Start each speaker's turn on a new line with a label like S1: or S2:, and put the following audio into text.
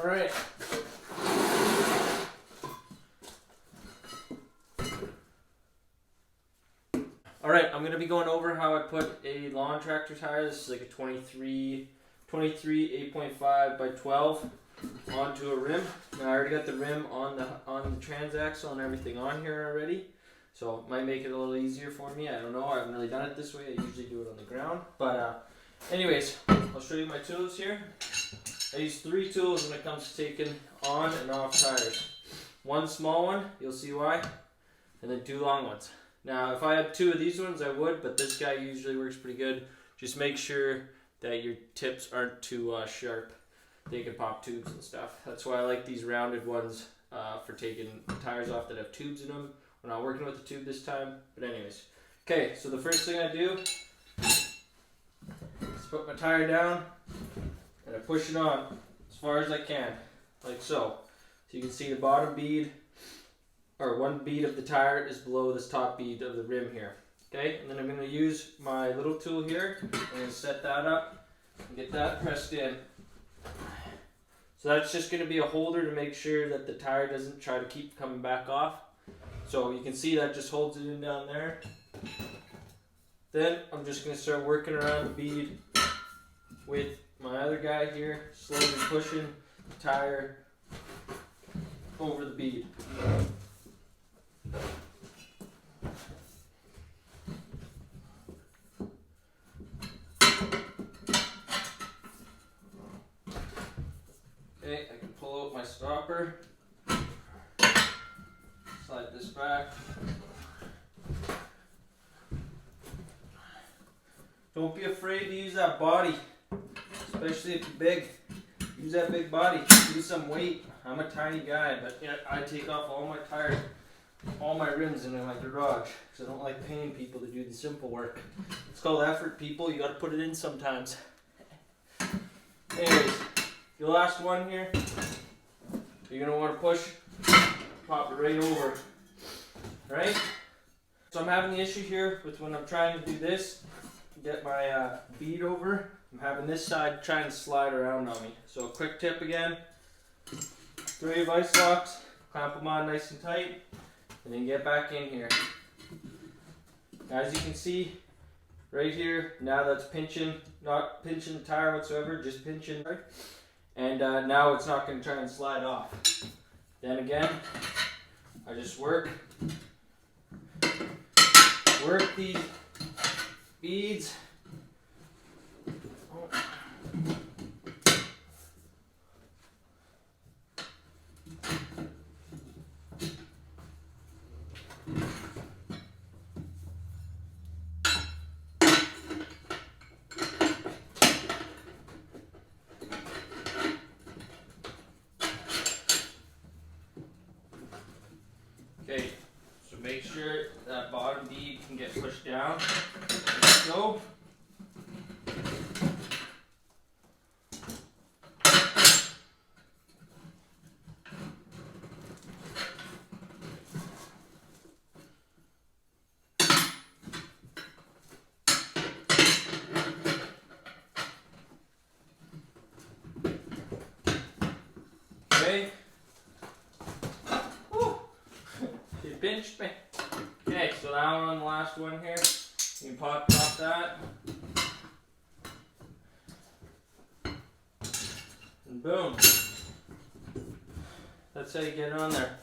S1: Alright. Alright, I'm going to be going over how I put a lawn tractor tire. This is like a 23 8.5 by 12 onto a rim. Now I already got the rim on the transaxle and everything on here already. So it might make it a little easier for me. I don't know. I haven't really done it this way. I usually do it on the ground. But anyways, I'll show you my tools here. I use 3 tools when it comes to taking on and off tires. One small one, you'll see why, and then 2 long ones. Now, if I had 2 of these ones, I would, but this guy usually works pretty good. Just make sure that your tips aren't too sharp. They can pop tubes and stuff. That's why I like these rounded ones for taking tires off that have tubes in them. We're not working with the tube this time, but anyways. Okay, so the first thing I do is put my tire down and I push it on as far as I can, like so. So you can see the bottom bead, or one bead of the tire is below this top bead of the rim here. Okay, and then I'm going to use my little tool here and set that up and get that pressed in. So that's just going to be a holder to make sure that the tire doesn't try to keep coming back off. So you can see that just holds it in down there. Then I'm just going to start working around the bead with my other guy here, slowly pushing the tire over the bead. Okay, I can pull out my stopper, slide this back. Don't be afraid to use that body, especially if you're big. Use that big body, use some weight. I'm a tiny guy, but yet I take off all my tires, all my rims in my garage, because I don't like paying people to do the simple work. It's called effort, people. You got to put it in sometimes. Anyways, your last one here, you're going to want to push, pop it right over, right? So I'm having the issue here with when I'm trying to do this, get my bead over. I'm having this side trying to slide around on me. So a quick tip again, throw your vice locks, clamp them on nice and tight, and then get back in here. As you can see, right here, now that's pinching, not pinching the tire whatsoever, just pinching. And now it's not going to try and slide off. Then again, I just work these beads. Okay, so make sure that bottom bead can get pushed down. Let's go. Okay. You pinched me. Okay, so now we're on the last one here. You can pop that. And boom. That's how you get it on there.